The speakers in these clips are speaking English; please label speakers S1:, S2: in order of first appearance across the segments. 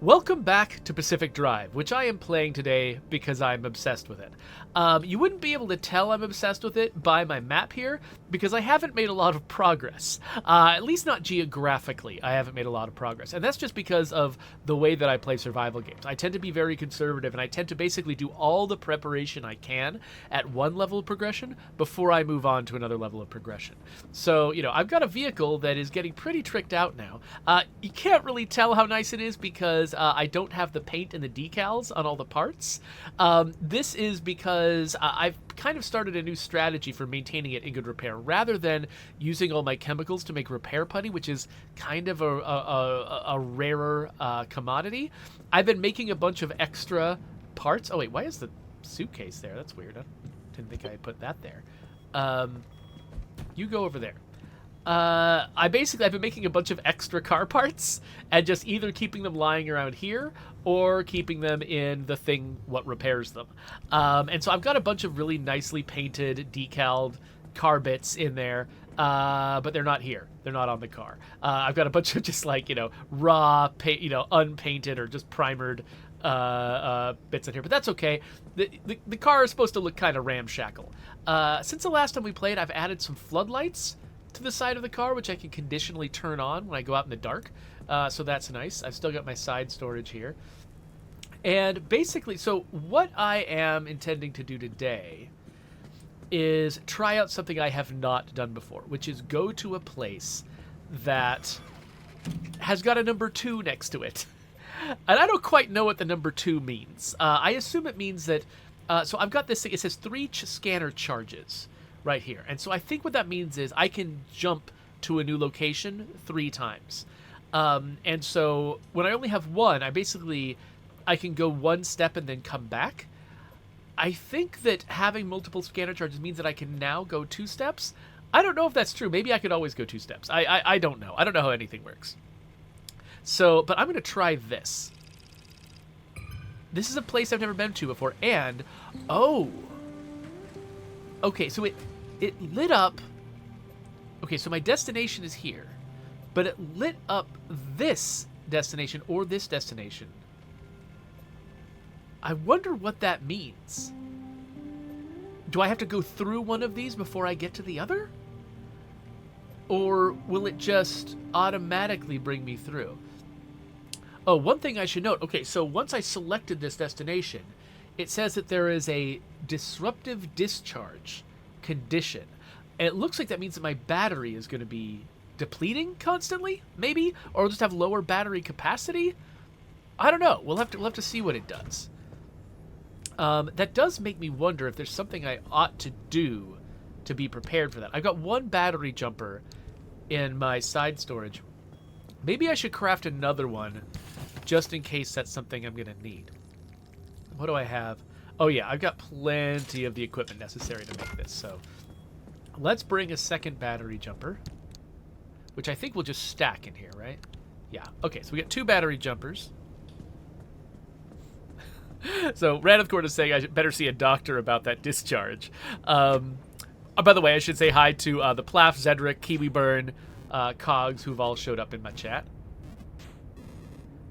S1: Welcome back to Pacific Drive, which I am playing today because I'm obsessed with it. You wouldn't be able to tell I'm obsessed with it by my map here, because I haven't made a lot of progress. At least not geographically, I haven't made a lot of progress. And that's just because of the way that I play survival games. I tend to be very conservative, and I tend to basically do all the preparation I can at one level of progression before I move on to another level of progression. So, I've got a vehicle that is getting pretty tricked out now. You can't really tell how nice it is because I don't have the paint and the decals on all the parts. This is because I've kind of started a new strategy for maintaining it in good repair, rather than using all my chemicals to make repair putty, which is kind of a rarer commodity. I've been making a bunch of extra parts. Oh wait, why is the suitcase there? That's weird. I didn't think I had put that there. You go over there. I've been making a bunch of extra car parts and just either keeping them lying around here or keeping them in the thing what repairs them. And so I've got a bunch of really nicely painted, decaled car bits in there, but they're not here. They're not on the car. I've got a bunch of just raw, unpainted or just primered bits in here, but that's okay. The car is supposed to look kind of ramshackle. Since the last time we played, I've added some floodlights to the side of the car, which I can conditionally turn on when I go out in the dark. So that's nice. I've still got my side storage here. And basically, so what I am intending to do today is try out something I have not done before, which is go to a place that has got a number 2 next to it. And I don't quite know what the number 2 means. I assume it means that, so I've got this thing, it says 3 scanner charges right here. And so I think what that means is I can jump to a new location 3 times. And so when I only have 1, I can go 1 step and then come back. I think that having multiple scanner charges means that I can now go 2 steps. I don't know if that's true. Maybe I could always go 2 steps. I don't know. I don't know how anything works. So, but I'm going to try this. This is a place I've never been to before. And, oh. Okay, so it lit up. Okay, so my destination is here. But it lit up this destination or this destination. I wonder what that means. Do I have to go through one of these before I get to the other? Or will it just automatically bring me through? Oh, one thing I should note. Okay, so once I selected this destination, it says that there is a disruptive discharge condition. And it looks like that means that my battery is going to be depleting constantly, maybe? Or I'll just have lower battery capacity? I don't know. We'll have to see what it does. That does make me wonder if there's something I ought to do to be prepared for that. I've got 1 battery jumper in my side storage. Maybe I should craft another one just in case that's something I'm going to need. What do I have? Oh yeah, I've got plenty of the equipment necessary to make this. So let's bring a second battery jumper, which I think will just stack in here, right? Yeah. Okay, so we got 2 battery jumpers. So Random Court is saying I should better see a doctor about that discharge. By the way, I should say hi to the Plath, Zedric, Kiwiburn, Cogs, who've all showed up in my chat.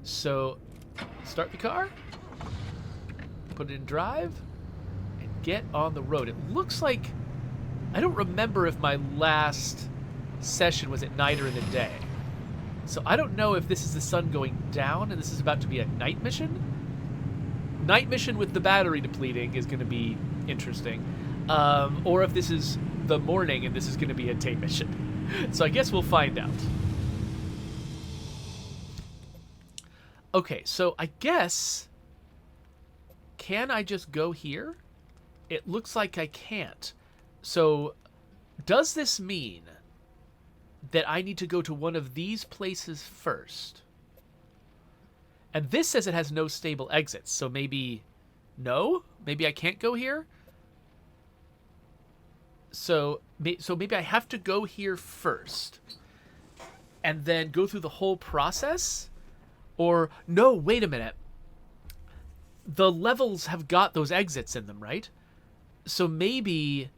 S1: So, start the car, put it in drive, and get on the road. It looks like, I don't remember if my last session was at night or in the day. So I don't know if this is the sun going down and this is about to be a night mission. Night mission with the battery depleting is going to be interesting. Or if this is the morning and this is going to be a day mission. So I guess we'll find out. Okay, so I guess... Can I just go here? It looks like I can't. So, does this mean that I need to go to one of these places first? And this says it has no stable exits, so maybe... No? Maybe I can't go here? So maybe I have to go here first and then go through the whole process? Or, no, wait a minute. The levels have got those exits in them, right? So maybe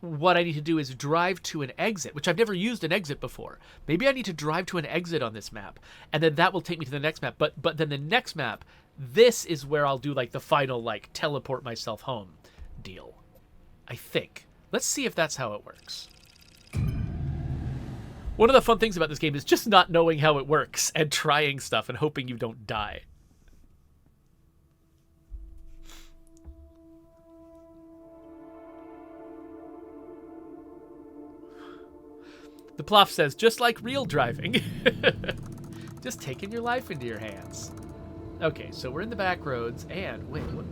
S1: what I need to do is drive to an exit, which I've never used an exit before. Maybe I need to drive to an exit on this map, and then that will take me to the next map. But then the next map, this is where I'll do like the final like teleport myself home deal, I think. Let's see if that's how it works. One of the fun things about this game is just not knowing how it works and trying stuff and hoping you don't die. The Ploff says, just like real driving. Just taking your life into your hands. Okay, so we're in the back roads, and wait, what?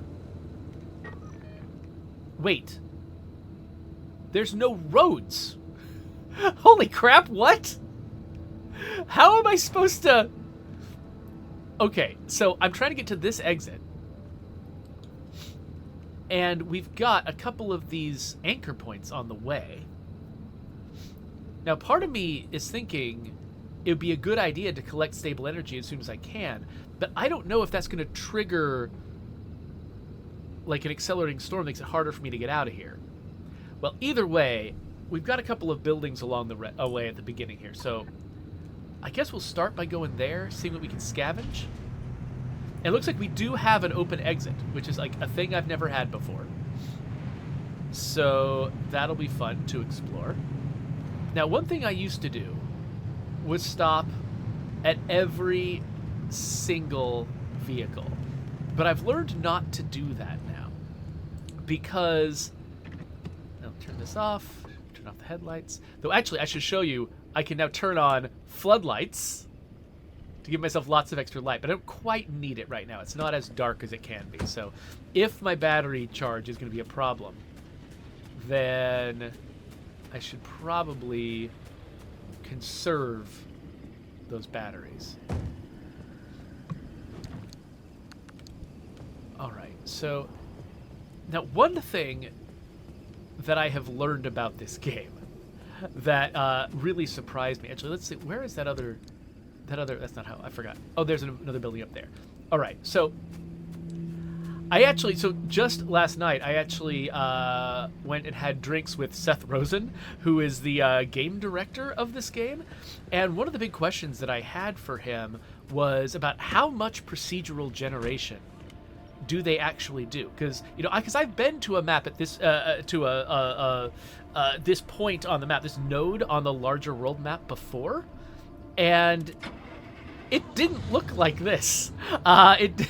S1: Wait. There's no roads. Holy crap, what? How am I supposed to... Okay, so I'm trying to get to this exit. And we've got a couple of these anchor points on the way. Now, part of me is thinking it would be a good idea to collect stable energy as soon as I can, but I don't know if that's going to trigger like an accelerating storm that makes it harder for me to get out of here. Well, either way, we've got a couple of buildings along the way at the beginning here, so I guess we'll start by going there, seeing what we can scavenge. And it looks like we do have an open exit, which is like a thing I've never had before. So that'll be fun to explore. Now, one thing I used to do was stop at every single vehicle, but I've learned not to do that now because I'll turn this off, turn off the headlights. Though actually, I should show you, I can now turn on floodlights to give myself lots of extra light, but I don't quite need it right now. It's not as dark as it can be. So if my battery charge is going to be a problem, then I should probably conserve those batteries. All right, so now one thing that I have learned about this game that really surprised me. Actually, let's see, where is that other, that's not how, I forgot. Oh, there's another building up there. All right, so just last night, I actually went and had drinks with Seth Rosen, who is the game director of this game. And one of the big questions that I had for him was about how much procedural generation do they actually do? Because I've been to a map at this this point on the map, this node on the larger world map before, and it didn't look like this. It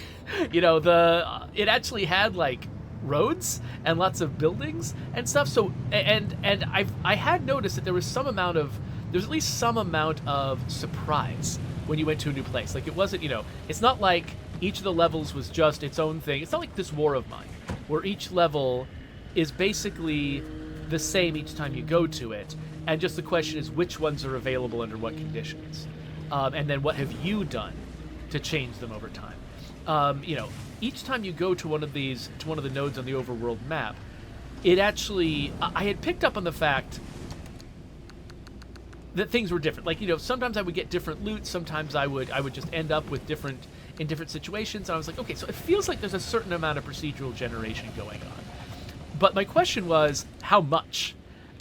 S1: actually had like roads and lots of buildings and stuff. So I had noticed that there's at least some amount of surprise when you went to a new place. Like, it wasn't, it's not like each of the levels was just its own thing. It's not like this War of Mine, where each level is basically the same each time you go to it, and just the question is which ones are available under what conditions, and then what have you done to change them over time. Each time you go to one of the nodes on the overworld map, it actually, I had picked up on the fact that things were different. Like, sometimes I would get different loot, sometimes I would just end up with different situations, and I was like, okay, so it feels like there's a certain amount of procedural generation going on. But my question was, how much?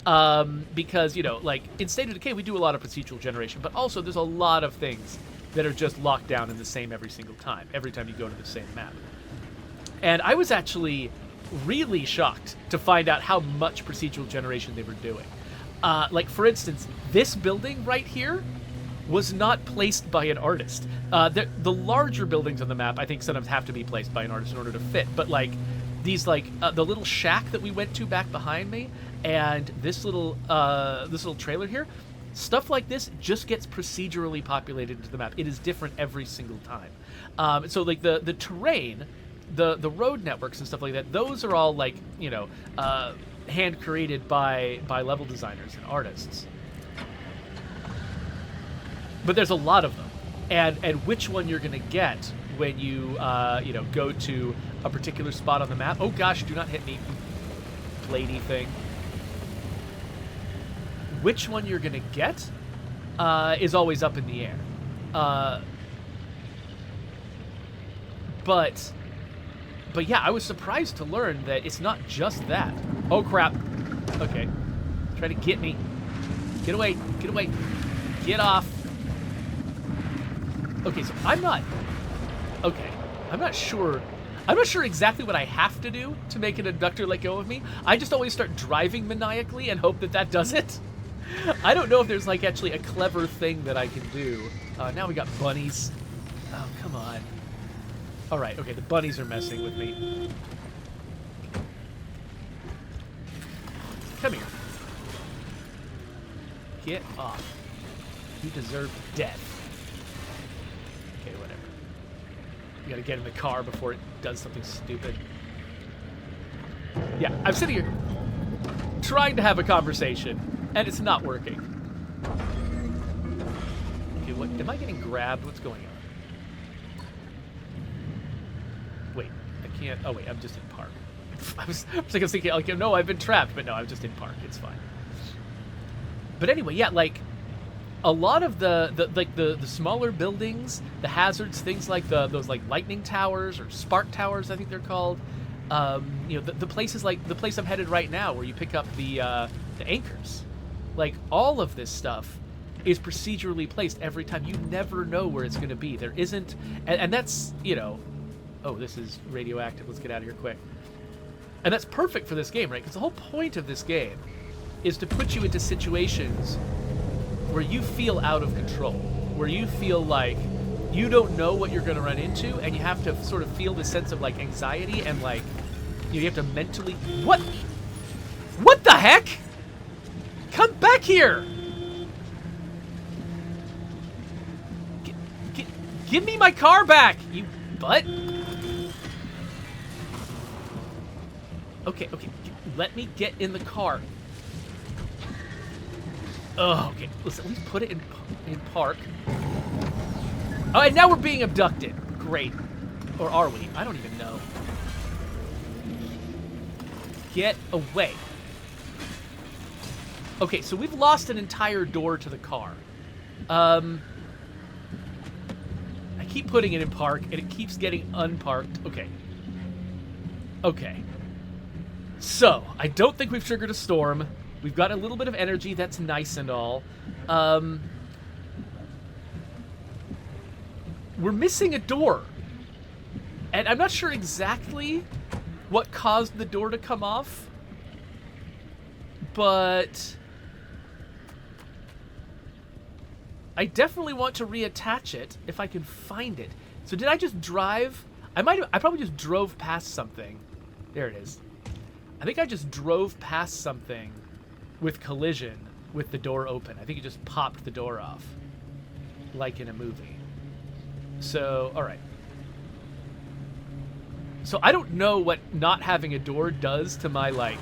S1: Because, like, in State of Decay, we do a lot of procedural generation, but also there's a lot of things that are just locked down in the same every time you go to the same map. And I was actually really shocked to find out how much procedural generation they were doing. Like, for instance, this building right here was not placed by an artist. The larger buildings on the map, I think, sometimes have to be placed by an artist in order to fit. But, like, these, like, the little shack that we went to back behind me, and this little trailer here, stuff like this just gets procedurally populated into the map. It is different every single time. So, like, the terrain, the road networks and stuff like that, those are all, like, hand created by level designers and artists. But there's a lot of them, and which one you're gonna get when you go to a particular spot on the map. Oh gosh, do not hit me, bladey thing. Which one you're gonna get is always up in the air. But yeah, I was surprised to learn that it's not just that. Oh crap. Okay. Try to get me. Get away. Get away. Get off. Okay, so I'm not... Okay. I'm not sure exactly what I have to do to make an abductor let go of me. I just always start driving maniacally and hope that that does it. I don't know if there's, like, actually a clever thing that I can do. Now we got bunnies. Oh, come on. All right, okay, the bunnies are messing with me. Come here. Get off. You deserve death. Okay, whatever. You gotta get in the car before it does something stupid. Yeah, I'm sitting here trying to have a conversation, and it's not working. Okay, what? Am I getting grabbed? What's going on? Wait, I can't. Oh, wait, I'm just in park. I was thinking, like, no, I've been trapped, but no, I'm just in park. It's fine. But anyway, yeah, like, a lot of the smaller buildings, the hazards, things like those like lightning towers or spark towers, I think they're called. You know, the places like the place I'm headed right now, where you pick up the anchors, like all of this stuff is procedurally placed every time. You never know where it's going to be. There isn't, and that's, you know, oh, this is radioactive. Let's get out of here quick. And that's perfect for this game, right? Because the whole point of this game is to put you into situations where you feel out of control, where you feel like you don't know what you're going to run into, and you have to sort of feel this sense of, like, anxiety and, like, you have to mentally... What? What the heck? Come back here! Give me my car back, you butt! Okay, let me get in the car. Oh, okay. Let's at least put it in park. Oh, and now we're being abducted. Great. Or are we? I don't even know. Get away. Okay, so we've lost an entire door to the car. I keep putting it in park, and it keeps getting unparked. Okay. Okay. So, I don't think we've triggered a storm. We've got a little bit of energy. That's nice and all. We're missing a door. And I'm not sure exactly what caused the door to come off. But I definitely want to reattach it if I can find it. So did I just drive? I probably just drove past something. There it is. I think I just drove past something with collision with the door open. I think it just popped the door off, like in a movie. So, all right. So I don't know what not having a door does to my, like,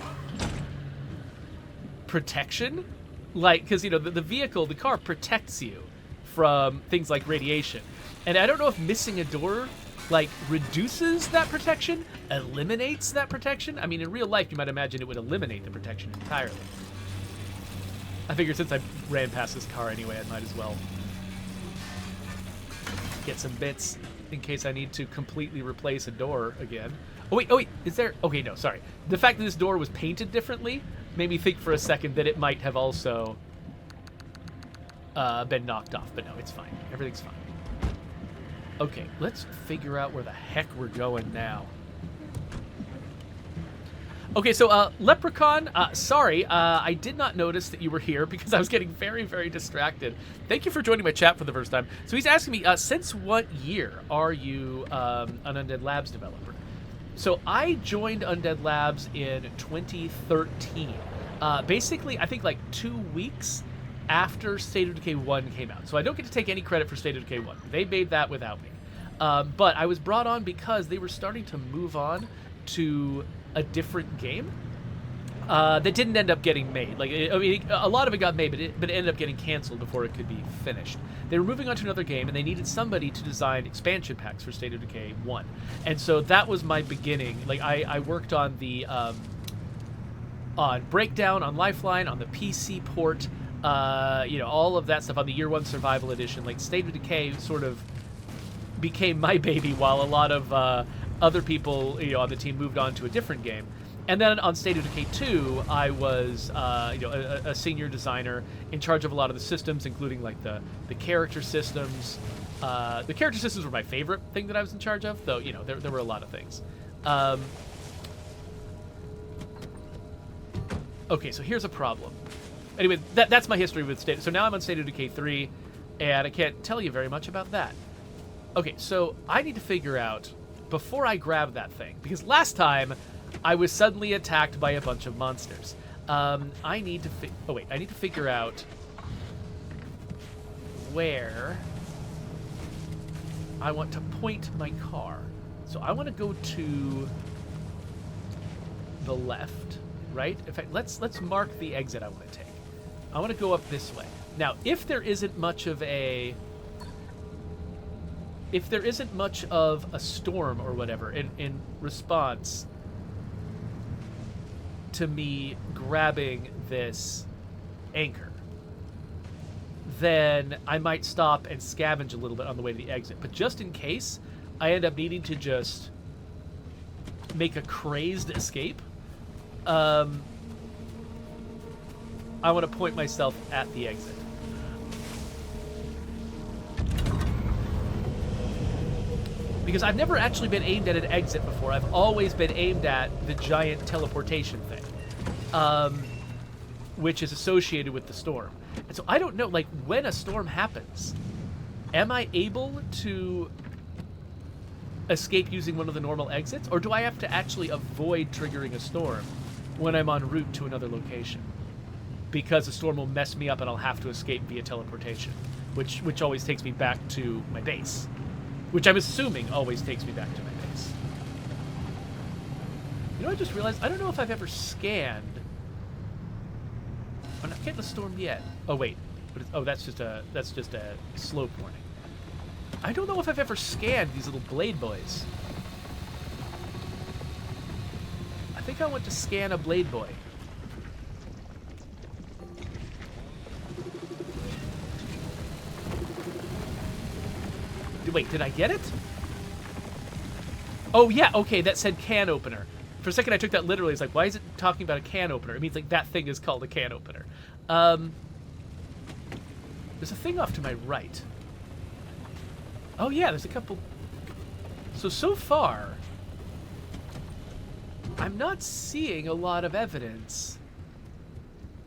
S1: protection. Like, because, you know, the vehicle, the car protects you from things like radiation. And I don't know if missing a door, like, reduces that protection, eliminates that protection. I mean, in real life, you might imagine it would eliminate the protection entirely. I figured since I ran past this car anyway, I might as well get some bits in case I need to completely replace a door again. Oh wait, is there... Okay, no, sorry. The fact that this door was painted differently made me think for a second that it might have also been knocked off, but no, it's fine. Everything's fine. Okay, let's figure out where the heck we're going now. Okay, so Leprechaun, sorry, I did not notice that you were here because I was getting very, very distracted. Thank you for joining my chat for the first time. So he's asking me, since what year are you an Undead Labs developer? So I joined Undead Labs in 2013. Basically, I think like 2 weeks after State of Decay 1 came out. So I don't get to take any credit for State of Decay 1. They made that without me. But I was brought on because they were starting to move on to a different game that didn't end up getting made. Like, I mean, a lot of it got made, but it ended up getting canceled before it could be finished. They were moving on to another game, and they needed somebody to design expansion packs for State of Decay 1. And so that was my beginning. Like, I worked on the on Breakdown, on Lifeline, on the PC port, you know, all of that stuff on the Year 1 Survival Edition. Like, State of Decay sort of became my baby while a lot of other people, you know, on the team moved on to a different game. And then on State of Decay 2, I was a senior designer in charge of a lot of the systems, including like the character systems. The character systems were my favorite thing that I was in charge of, though there were a lot of things. Okay, so here's a problem. Anyway, that's my history with State. So now I'm on State of Decay 3, and I can't tell you very much about that. Okay, so I need to figure out, before I grab that thing, because last time I was suddenly attacked by a bunch of monsters. I need to figure out where I want to point my car. So I want to go to the left, right? In fact, let's mark the exit I want to take. I want to go up this way. Now, if there isn't much of a storm or whatever in response to me grabbing this anchor, then I might stop and scavenge a little bit on the way to the exit. But just in case I end up needing to just make a crazed escape, I want to point myself at the exit. Because I've never actually been aimed at an exit before. I've always been aimed at the giant teleportation thing, which is associated with the storm. And so I don't know, like, when a storm happens, am I able to escape using one of the normal exits? Or do I have to actually avoid triggering a storm when I'm en route to another location? Because the storm will mess me up and I'll have to escape via teleportation, which always takes me back to my base. Which I'm assuming always takes me back to my base. You know, I just realized I don't know if I've ever scanned. I'm not getting the storm yet. Oh wait, that's just a slope warning. I don't know if I've ever scanned these little blade boys. I think I want to scan a blade boy. Wait, did I get it? Oh, yeah, okay, that said can opener. For a second, I took that literally. It's like, why is it talking about a can opener? It means, like, that thing is called a can opener. There's a thing off to my right. Oh, yeah, there's a couple... So far, I'm not seeing a lot of evidence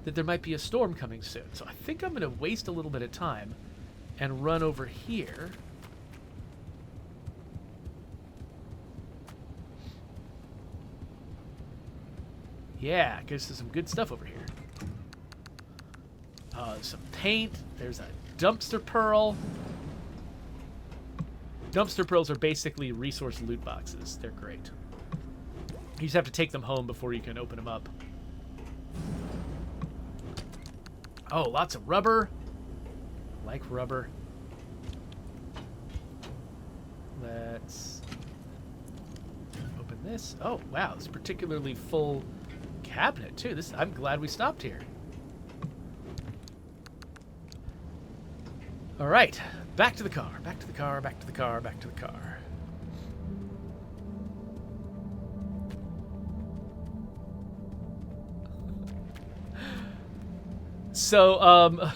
S1: that there might be a storm coming soon. So I think I'm going to waste a little bit of time and run over here. Yeah, because there's some good stuff over here. There's some paint. There's a dumpster pearl. Dumpster pearls are basically resource loot boxes. They're great. You just have to take them home before you can open them up. Oh, lots of rubber. I like rubber. Let's open this. Oh, wow, it's a particularly full cabinet too. I'm glad we stopped here. All right, back to the car, back to the car, back to the car, back to the car. So,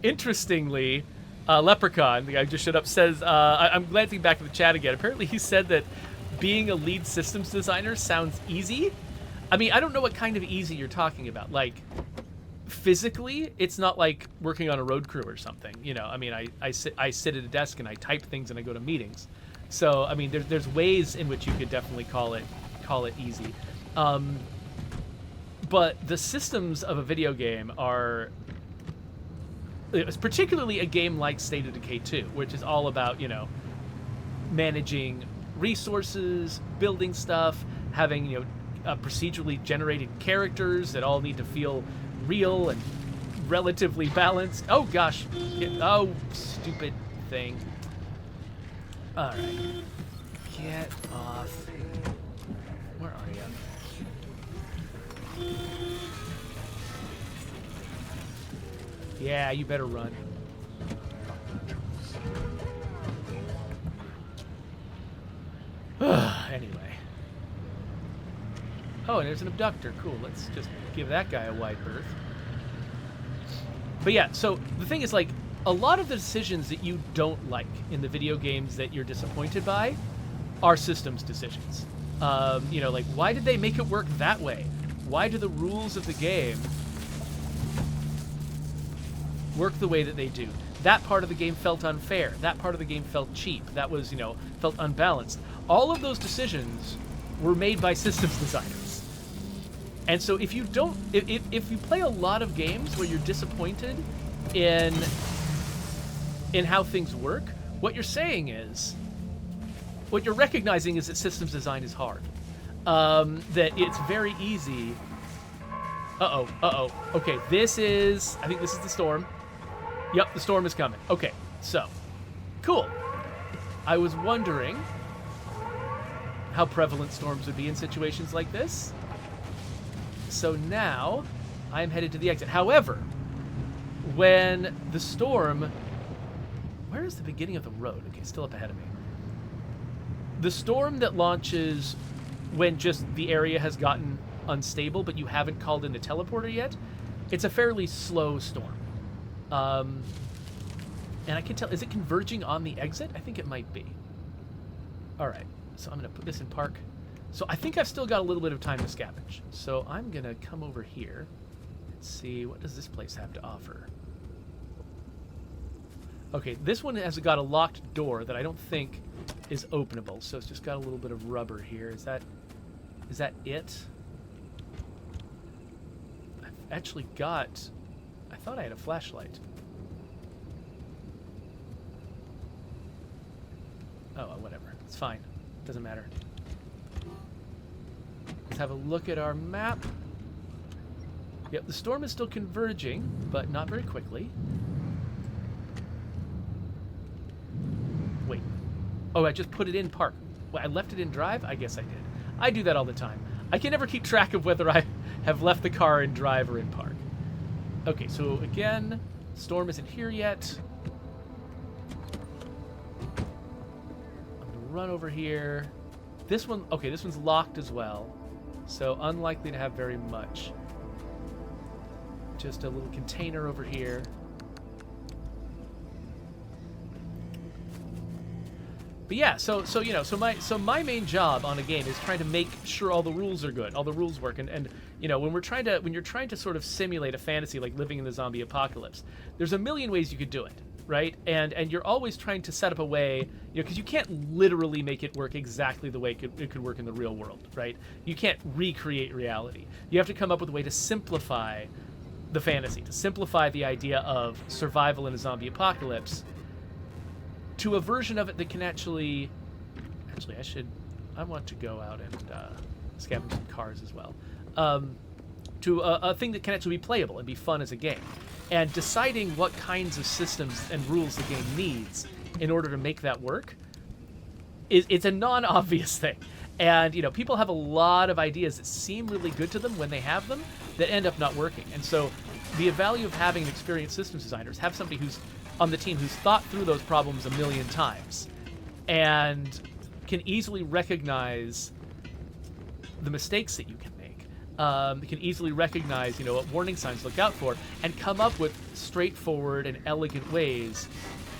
S1: interestingly, Leprechaun, the guy who just showed up, says, I'm glancing back at the chat again. Apparently he said that being a lead systems designer sounds easy. I mean, I don't know what kind of easy you're talking about. Like, physically, it's not like working on a road crew or something. You know, I mean, I sit at a desk and I type things and I go to meetings. So, I mean, there's ways in which you could definitely call it easy. But the systems of a video game are... It's particularly a game like State of Decay 2, which is all about, you know, managing resources, building stuff, having, you know, procedurally generated characters that all need to feel real and relatively balanced. Oh gosh. Oh, stupid thing. All right. Get off. Where are you? Yeah, you better run. Anyway. Oh, and there's an abductor. Cool. Let's just give that guy a wide berth. But yeah, so the thing is, like, a lot of the decisions that you don't like in the video games that you're disappointed by are systems decisions. You know, like, why did they make it work that way? Why do the rules of the game work the way that they do? That part of the game felt unfair. That part of the game felt cheap. That was, you know, felt unbalanced. All of those decisions were made by systems designers. And so if you don't, if you play a lot of games where you're disappointed in how things work, what you're saying is, what you're recognizing is that systems design is hard. That it's very easy. Okay, I think this is the storm. Yep, the storm is coming. Okay, so, cool. I was wondering how prevalent storms would be in situations like this. So now, I'm headed to the exit. However, when the storm... Where is the beginning of the road? Okay, still up ahead of me. The storm that launches when just the area has gotten unstable, but you haven't called in the teleporter yet, it's a fairly slow storm. And I can tell, is it converging on the exit? I think it might be. All right, so I'm going to put this in park. So I think I've still got a little bit of time to scavenge. So I'm going to come over here and see, what does this place have to offer? Okay, this one has got a locked door that I don't think is openable, so it's just got a little bit of rubber here. Is that it? I've actually got... I thought I had a flashlight. Oh, whatever. It's fine. Doesn't matter. Let's have a look at our map. Yep, the storm is still converging, but not very quickly. Wait. Oh, I just put it in park. Well, I left it in drive? I guess I did. I do that all the time. I can never keep track of whether I have left the car in drive or in park. Okay, so again, storm isn't here yet. I'm gonna run over here. This one, okay, this one's locked as well. So unlikely to have very much. Just a little container over here. But yeah, so you know, so my main job on a game is trying to make sure all the rules are good, all the rules work, and you know, when you're trying to sort of simulate a fantasy like living in the zombie apocalypse, there's a million ways you could do it, right? And you're always trying to set up a way, you know, because you can't literally make it work exactly the way it could work in the real world, right? You can't recreate reality. You have to come up with a way to simplify the fantasy, to simplify the idea of survival in a zombie apocalypse to a version of it that can actually I want to go out and scavenge some cars as well, to a thing that can actually be playable and be fun as a game, and deciding what kinds of systems and rules the game needs in order to make that work it's a non-obvious thing. And you know, people have a lot of ideas that seem really good to them when they have them that end up not working. And so the value of having an experienced systems designer is have somebody who's on the team who's thought through those problems a million times and can easily recognize the mistakes that you can make. Can easily recognize, you know, what warning signs to look out for, and come up with straightforward and elegant ways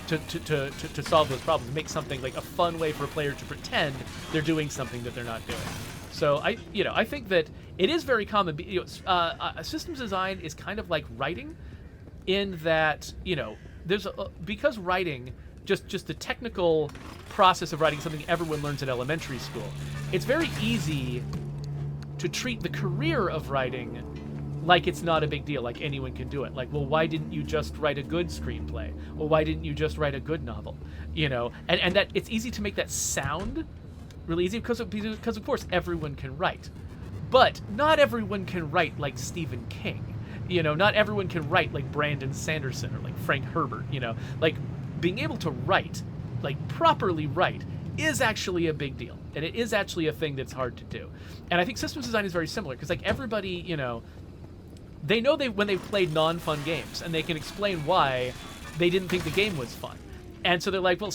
S1: to solve those problems. Make something like a fun way for a player to pretend they're doing something that they're not doing. So I think that it is very common. You know, systems design is kind of like writing, in that, you know, because writing, just the technical process of writing, something everyone learns in elementary school, it's very easy to treat the career of writing like it's not a big deal, like anyone can do it. Like, well, why didn't you just write a good screenplay? Well, why didn't you just write a good novel? You know, and that it's easy to make that sound really easy because of course everyone can write, but not everyone can write like Stephen King. You know, not everyone can write like Brandon Sanderson or like Frank Herbert. You know, like being able to write, like properly write, is actually a big deal, and it is actually a thing that's hard to do. And I think systems design is very similar, because like everybody, you know, they know when they've played non-fun games, and they can explain why they didn't think the game was fun, and so they're like, well,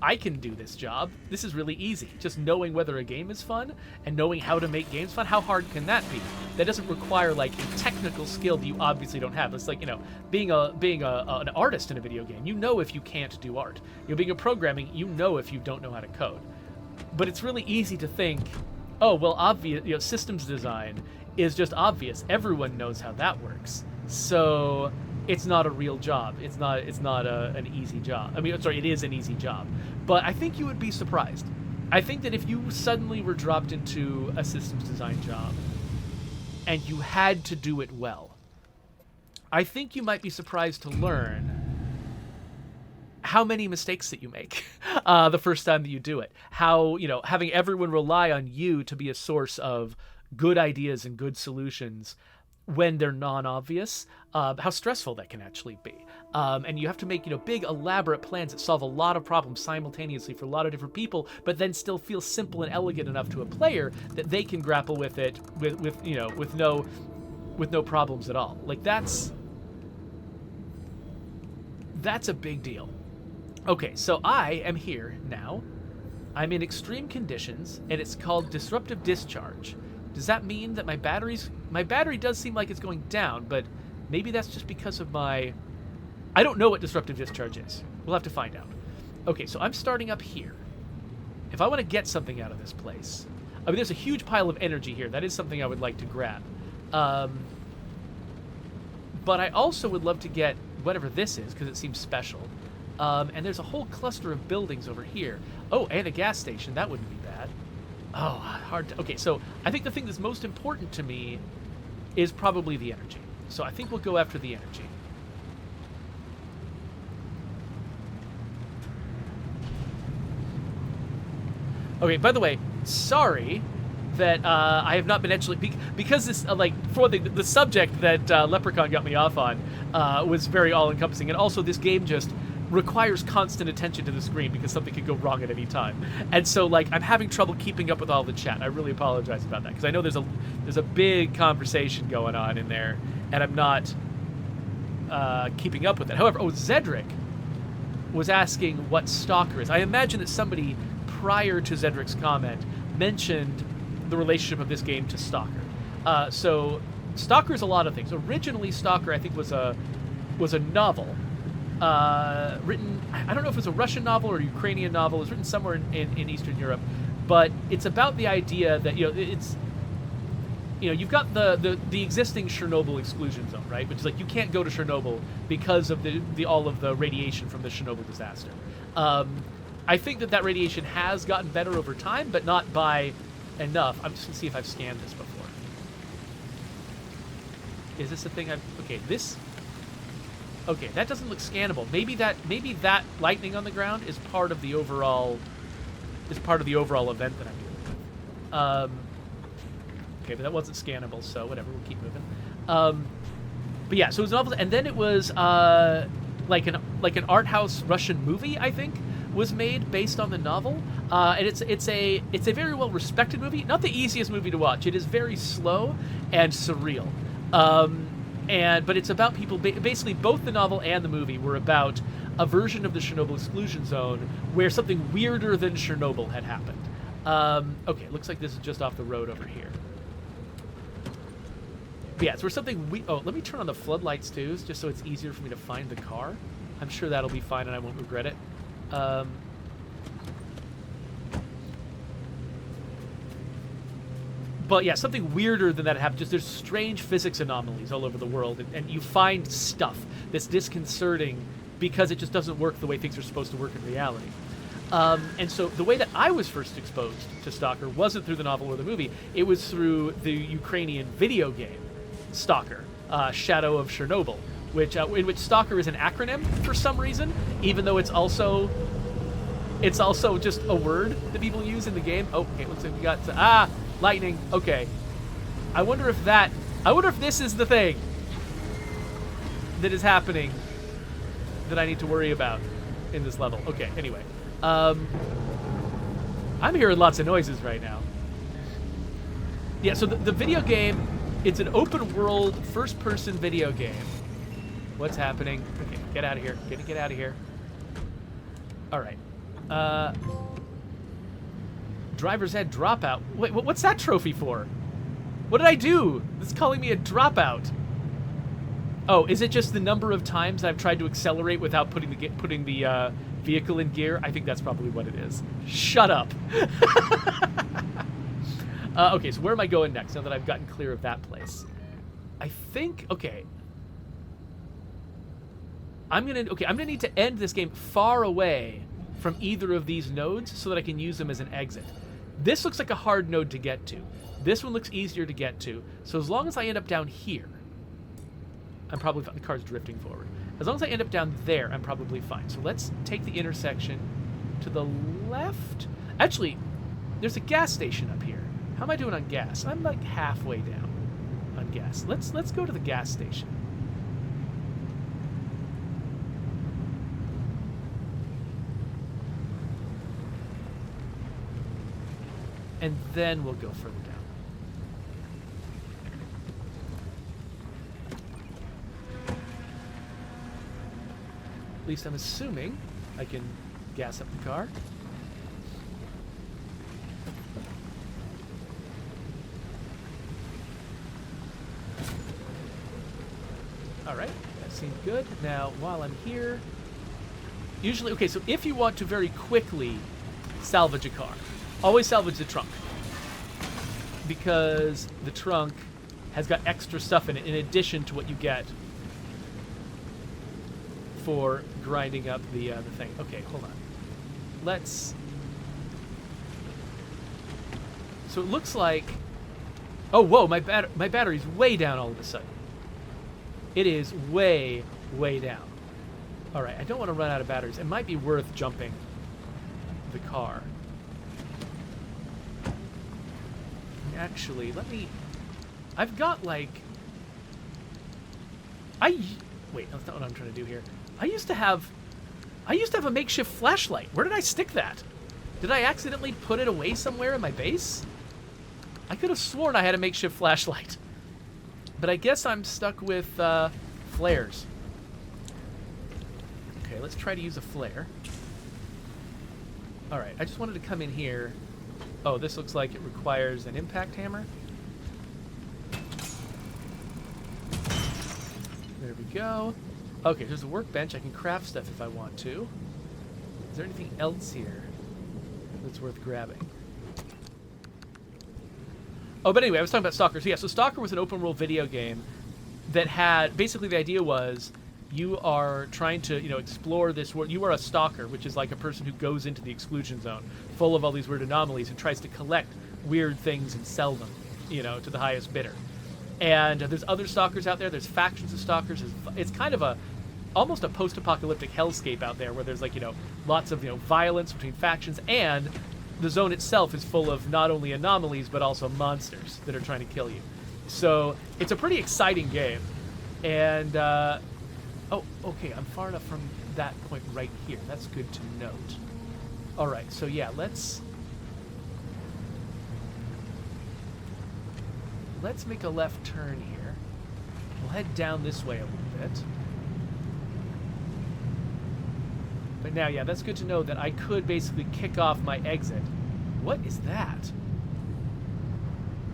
S1: I can do this job. This is really easy. Just knowing whether a game is fun and knowing how to make games fun, how hard can that be? That doesn't require like a technical skill that you obviously don't have. It's like, you know, being an artist in a video game, you know if you can't do art. You know, being a programming, you know if you don't know how to code. But it's really easy to think, oh, well, obvious, you know, systems design is just obvious. Everyone knows how that works. So it's not a real job. It's not an easy job. I mean, sorry, it is an easy job. But I think you would be surprised. I think that if you suddenly were dropped into a systems design job and you had to do it well, I think you might be surprised to learn how many mistakes that you make the first time that you do it. How, you know, having everyone rely on you to be a source of good ideas and good solutions when they're non-obvious, how stressful that can actually be. And you have to make, you know, big, elaborate plans that solve a lot of problems simultaneously for a lot of different people, but then still feel simple and elegant enough to a player that they can grapple with it with you know, with no problems at all. Like, that's a big deal. Okay, so I am here now. I'm in extreme conditions, and it's called disruptive discharge. Does that mean that my battery does seem like it's going down, but maybe that's just because of I don't know what disruptive discharge is. We'll have to find out. Okay, so I'm starting up here. If I want to get something out of this place, I mean, there's a huge pile of energy here. That is something I would like to grab. But I also would love to get whatever this is, because it seems special. And there's a whole cluster of buildings over here. Oh, and a gas station. That wouldn't be bad. Oh, hard to... Okay, so I think the thing that's most important to me is probably the energy. So I think we'll go after the energy. Okay, by the way, sorry that I have not been actually... Because this, for the subject that Leprechaun got me off on was very all-encompassing. And also, this game just requires constant attention to the screen because something could go wrong at any time. And so, I'm having trouble keeping up with all the chat. I really apologize about that, because I know there's a big conversation going on in there, and I'm not keeping up with it. However, Zedric was asking what Stalker is. I imagine that somebody prior to Zedric's comment mentioned the relationship of this game to Stalker. So Stalker is a lot of things. Originally, Stalker, I think, was a novel written, I don't know if it was a Russian novel or a Ukrainian novel. It was written somewhere in Eastern Europe, but it's about the idea that, you've got the existing Chernobyl exclusion zone, right? Which is you can't go to Chernobyl because of all of the radiation from the Chernobyl disaster. I think that radiation has gotten better over time, but not by enough. I'm just gonna see if I've scanned this before. Is this a thing Okay, that doesn't look scannable. Maybe that lightning on the ground is part of the overall event that I'm dealing with. Okay, but that wasn't scannable, so whatever, we'll keep moving. But yeah, so it was novel, and then it was like an art house Russian movie, I think, was made based on the novel. And it's a very well respected movie. Not the easiest movie to watch. It is very slow and surreal. But it's about people, basically both the novel and the movie were about a version of the Chernobyl exclusion zone where something weirder than Chernobyl had happened. Okay, looks like this is just off the road over here. But yeah, it's where something let me turn on the floodlights too, just so it's easier for me to find the car. I'm sure that'll be fine and I won't regret it. But yeah, something weirder than that happened. Just there's strange physics anomalies all over the world, and you find stuff that's disconcerting because it just doesn't work the way things are supposed to work in reality. And so the way that I was first exposed to Stalker wasn't through the novel or the movie. It was through the Ukrainian video game, Stalker, Shadow of Chernobyl, in which Stalker is an acronym for some reason, even though it's also just a word that people use in the game. Oh, okay, looks like we got lightning. Okay, I wonder if this is the thing that is happening that I need to worry about in this level. Okay, anyway, I'm hearing lots of noises right now. Yeah, so the video game, it's an open world first person video game. What's happening? Okay, get out of here. Get out of here. All right. Driver's ed dropout. Wait, what's that trophy for? What did I do? This is calling me a dropout. Oh, is it just the number of times I've tried to accelerate without putting the vehicle in gear? I think that's probably what it is. Shut up. Okay, so where am I going next now that I've gotten clear of that place? I think, okay. I'm gonna need to end this game far away from either of these nodes so that I can use them as an exit. This looks like a hard node to get to. This one looks easier to get to. So as long as I end up down here, I'm probably fine. The car's drifting forward. As long as I end up down there, I'm probably fine. So let's take the intersection to the left. Actually, there's a gas station up here. How am I doing on gas? I'm like halfway down on gas. Let's go to the gas station. And then we'll go further down. At least I'm assuming I can gas up the car. All right, that seemed good. Now, while I'm here, usually, okay, so if you want to very quickly salvage a car, always salvage the trunk, because the trunk has got extra stuff in it in addition to what you get for grinding up the thing. Okay, hold on. Let's... So it looks like... Oh, whoa, my battery's way down all of a sudden. It is way, way down. All right, I don't want to run out of batteries. It might be worth jumping the car. Actually, let me... I've got, like... Wait, that's not what I'm trying to do here. I used to have a makeshift flashlight. Where did I stick that? Did I accidentally put it away somewhere in my base? I could have sworn I had a makeshift flashlight. But I guess I'm stuck with flares. Okay, let's try to use a flare. Alright, I just wanted to come in here. Oh, this looks like it requires an impact hammer. There we go. Okay, there's a workbench. I can craft stuff if I want to. Is there anything else here that's worth grabbing? Oh, but anyway, I was talking about Stalker. So yeah, so Stalker was an open world video game that had, basically the idea was you are trying to, explore this world. You are a stalker, which is like a person who goes into the exclusion zone, full of all these weird anomalies, and tries to collect weird things and sell them, to the highest bidder. And there's other stalkers out there. There's factions of stalkers. It's kind of almost a post-apocalyptic hellscape out there where there's lots of, violence between factions, and the zone itself is full of not only anomalies, but also monsters that are trying to kill you. So it's a pretty exciting game. And, oh, okay, I'm far enough from that point right here. That's good to note. All right, so yeah, let's make a left turn here. We'll head down this way a little bit. But now, yeah, that's good to know that I could basically kick off my exit. What is that?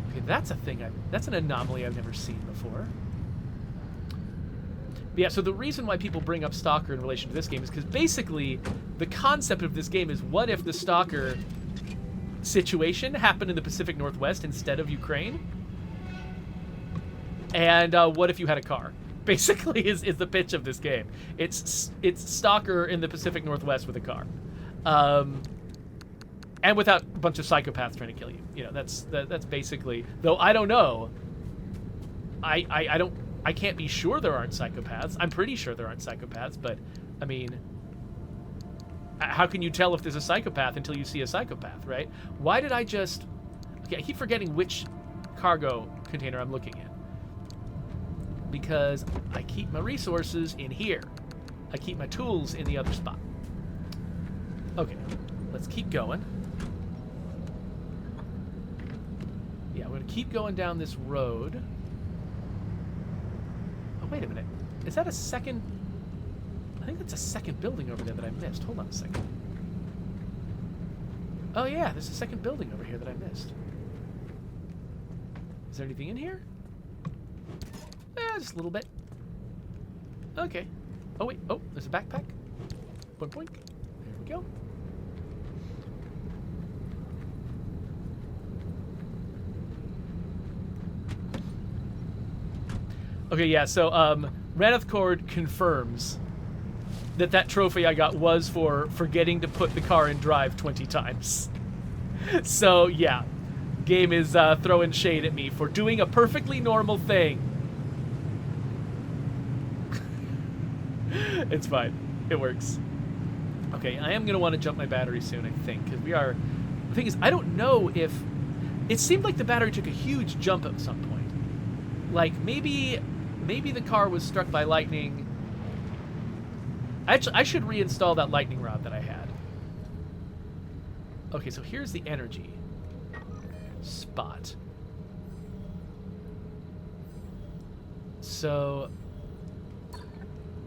S1: Okay, that's a thing. That's an anomaly I've never seen before. But yeah, so the reason why people bring up Stalker in relation to this game is because basically the concept of this game is, what if the Stalker situation happened in the Pacific Northwest instead of Ukraine? And what if you had a car? Basically is the pitch of this game. It's Stalker in the Pacific Northwest with a car. And without a bunch of psychopaths trying to kill you. That's basically, though I don't know. I can't be sure there aren't psychopaths. I'm pretty sure there aren't psychopaths, but I mean, how can you tell if there's a psychopath until you see a psychopath, right? Why did I just... Okay, I keep forgetting which cargo container I'm looking at. Because I keep my resources in here. I keep my tools in the other spot. Okay, let's keep going. Yeah, we're going to keep going down this road. Oh, wait a minute. Is that a second... I think that's a second building over there that I missed. Hold on a second. Oh yeah, there's a second building over here that I missed. Is there anything in here? Just a little bit. Okay. Oh wait, oh, there's a backpack. Boink boink. There we go. Okay, yeah, so Raneth Cord confirms that trophy I got was for forgetting to put the car in drive 20 times. So, yeah. Game is throwing shade at me for doing a perfectly normal thing. It's fine. It works. Okay, I am going to want to jump my battery soon, I think, because we are... The thing is, I don't know if... It seemed like the battery took a huge jump at some point. Like, maybe the car was struck by lightning. Actually, I should reinstall that lightning rod that I had. Okay, so here's the energy spot. So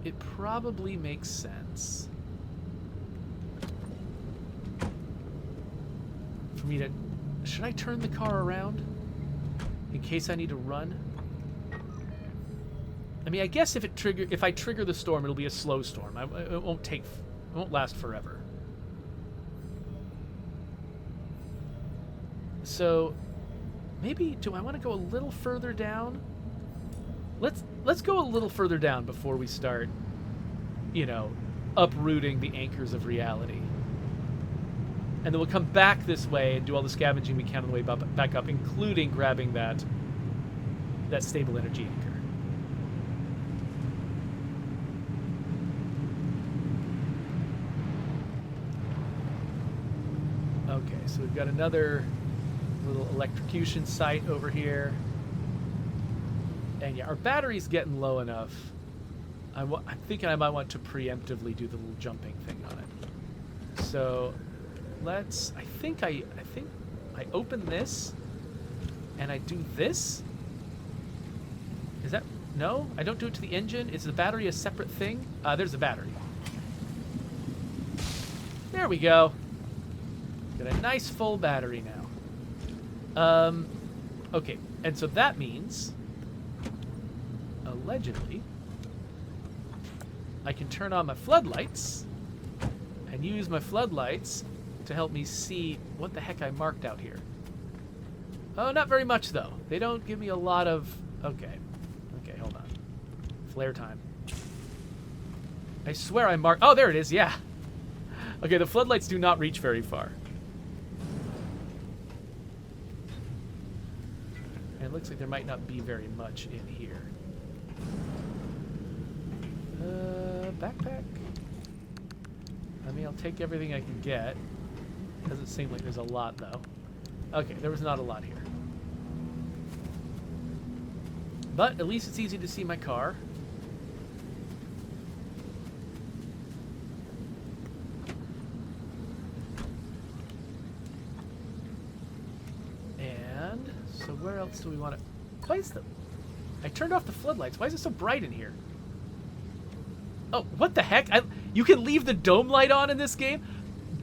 S1: it probably makes sense for me to... Should I turn the car around in case I need to run? I mean, I guess if I trigger the storm, it'll be a slow storm. It won't last forever. So maybe do I want to go a little further down? Let's go a little further down before we start, you know, uprooting the anchors of reality. And then we'll come back this way and do all the scavenging we can on the way back up, including grabbing that stable energy anchor. Okay, so we've got another little electrocution site over here. And yeah, our battery's getting low enough. I'm thinking I might want to preemptively do the little jumping thing on it. So let's... I think I open this and I do this. Is that... No? I don't do it to the engine? Is the battery a separate thing? There's a battery. There we go. Got a nice full battery now. Okay, and so that means, allegedly, I can turn on my floodlights and use my floodlights to help me see what the heck I marked out here. Oh, not very much, though. They don't give me a lot of... Okay, hold on. Flare time. I swear I marked... Oh, there it is, yeah. Okay, the floodlights do not reach very far. And it looks like there might not be very much in here. Backpack? I mean, I'll take everything I can get. Doesn't seem like there's a lot, though. Okay, there was not a lot here. But at least it's easy to see my car. And so where else do we want to place them? I turned off the floodlights. Why is it so bright in here? Oh, what the heck? You can leave the dome light on in this game?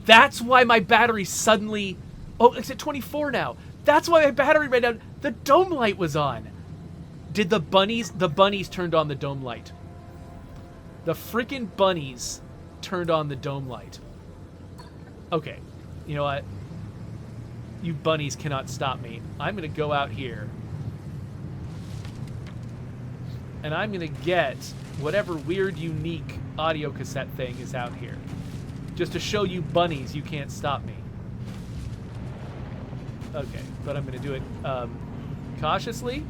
S1: That's why my battery suddenly... Oh, it's at 24 now. That's why my battery ran down. The dome light was on. Did the bunnies... The bunnies turned on the dome light. The freaking bunnies turned on the dome light. Okay. You know what? You bunnies cannot stop me. I'm going to go out here. And I'm going to get whatever weird, unique audio cassette thing is out here. Just to show you bunnies, you can't stop me. Okay, but I'm going to do it cautiously.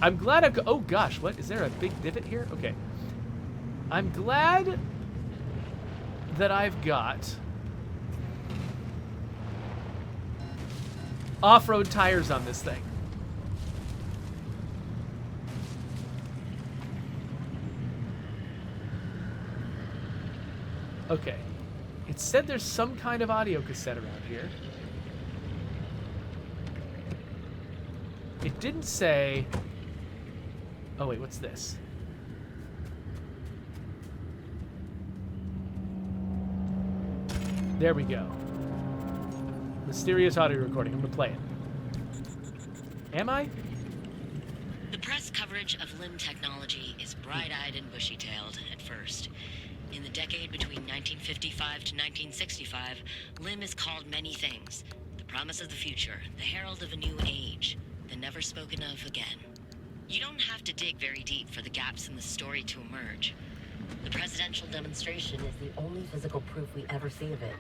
S1: I'm glad I've got... Oh, gosh, what? Is there a big divot here? Okay. I'm glad that I've got off-road tires on this thing. Okay. It said there's some kind of audio cassette around here. It didn't say... Oh, wait, what's this? There we go. The Mysterious audio recording. I'm gonna play it. Am I?
S2: The press coverage of limb technology is bright-eyed and bushy-tailed at first. In the decade between 1955 to 1965, limb is called many things. The promise of the future, the herald of a new age, the never spoken of again. You don't have to dig very deep for the gaps in the story to emerge. The presidential demonstration is the only physical proof we ever see of it.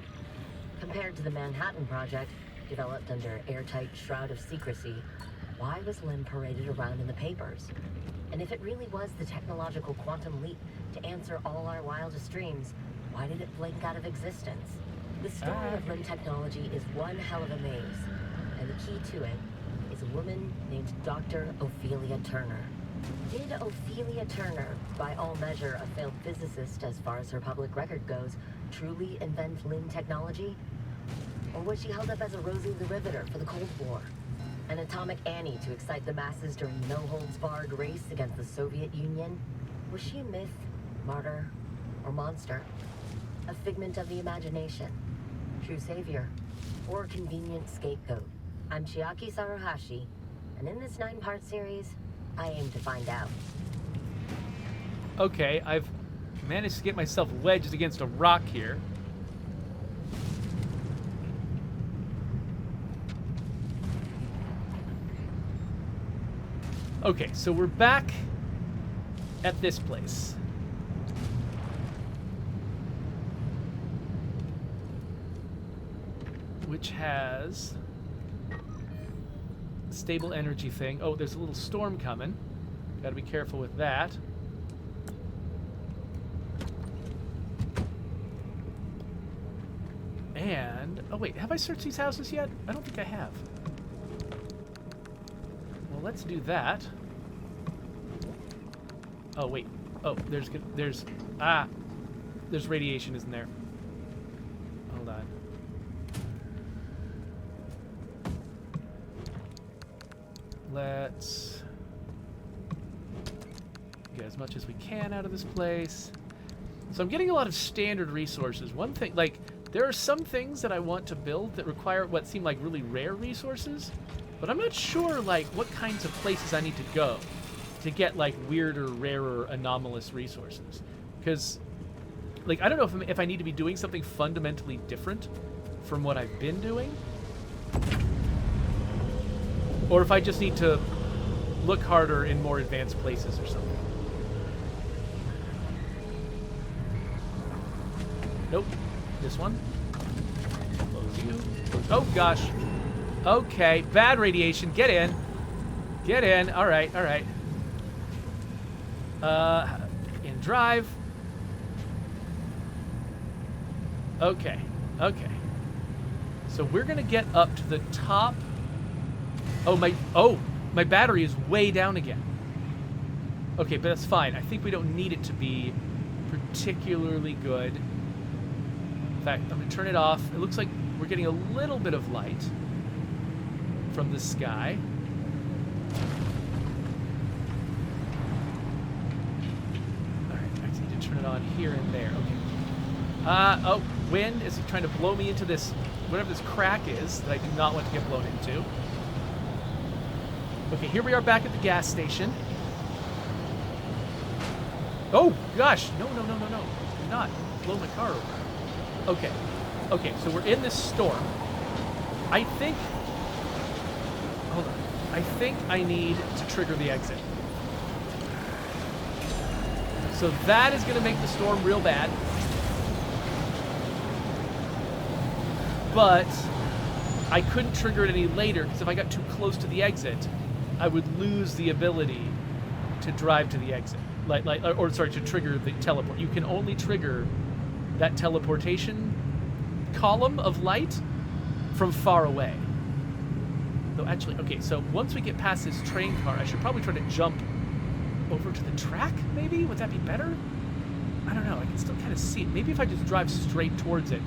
S2: Compared to the Manhattan Project, developed under airtight shroud of secrecy, why was limb paraded around in the papers? And if it really was the technological quantum leap to answer all our wildest dreams, why did it blink out of existence? The story of limb technology is one hell of a maze, and the key to it is a woman named Dr. Ophelia Turner. Did Ophelia Turner, by all measure a failed physicist as far as her public record goes, truly invent limb technology? Or was she held up as a Rosie the Riveter for the Cold War? An Atomic Annie to excite the masses during no-holds-barred race against the Soviet Union? Was she a myth, martyr, or monster? A figment of the imagination? True savior? Or convenient scapegoat? I'm Chiaki Saruhashi, and in this 9-part series, I aim to find out.
S1: Okay, I've managed to get myself wedged against a rock here. Okay, so we're back at this place. Which has a stable energy thing. Oh, there's a little storm coming. Gotta be careful with that. And, oh wait, have I searched these houses yet? I don't think I have. Well, let's do that. Oh, wait. Oh, there's radiation, isn't there? Hold on. Let's get as much as we can out of this place. So I'm getting a lot of standard resources. One thing, like, there are some things that I want to build that require what seem like really rare resources, but I'm not sure, like, what kinds of places I need to go to get, like, weirder, rarer, anomalous resources. Because, like, I don't know if I need to be doing something fundamentally different from what I've been doing, or if I just need to look harder in more advanced places or something. Nope. This one. Close you. Oh, gosh. Okay. Bad radiation. Get in. Get in. All right. All right. In drive. Okay. Okay. So we're going to get up to the top. Oh, my battery is way down again. Okay, but that's fine. I think we don't need it to be particularly good. In fact, I'm going to turn it off. It looks like we're getting a little bit of light from the sky. All right, I need to turn it on here and there. Okay. Oh, wind is trying to blow me into this, whatever this crack is that I do not want to get blown into. Okay, here we are back at the gas station. Oh, gosh. No. Do not blow my car over. Okay. Okay, so we're in this storm. I think... Hold on. I think I need to trigger the exit. So that is going to make the storm real bad. But I couldn't trigger it any later, because if I got too close to the exit, I would lose the ability to drive to the exit. To trigger the teleport. You can only trigger that teleportation column of light from far away. Though actually, okay, so once we get past this train car, I should probably try to jump over to the track, maybe? Would that be better? I don't know, I can still kind of see it. Maybe if I just drive straight towards it,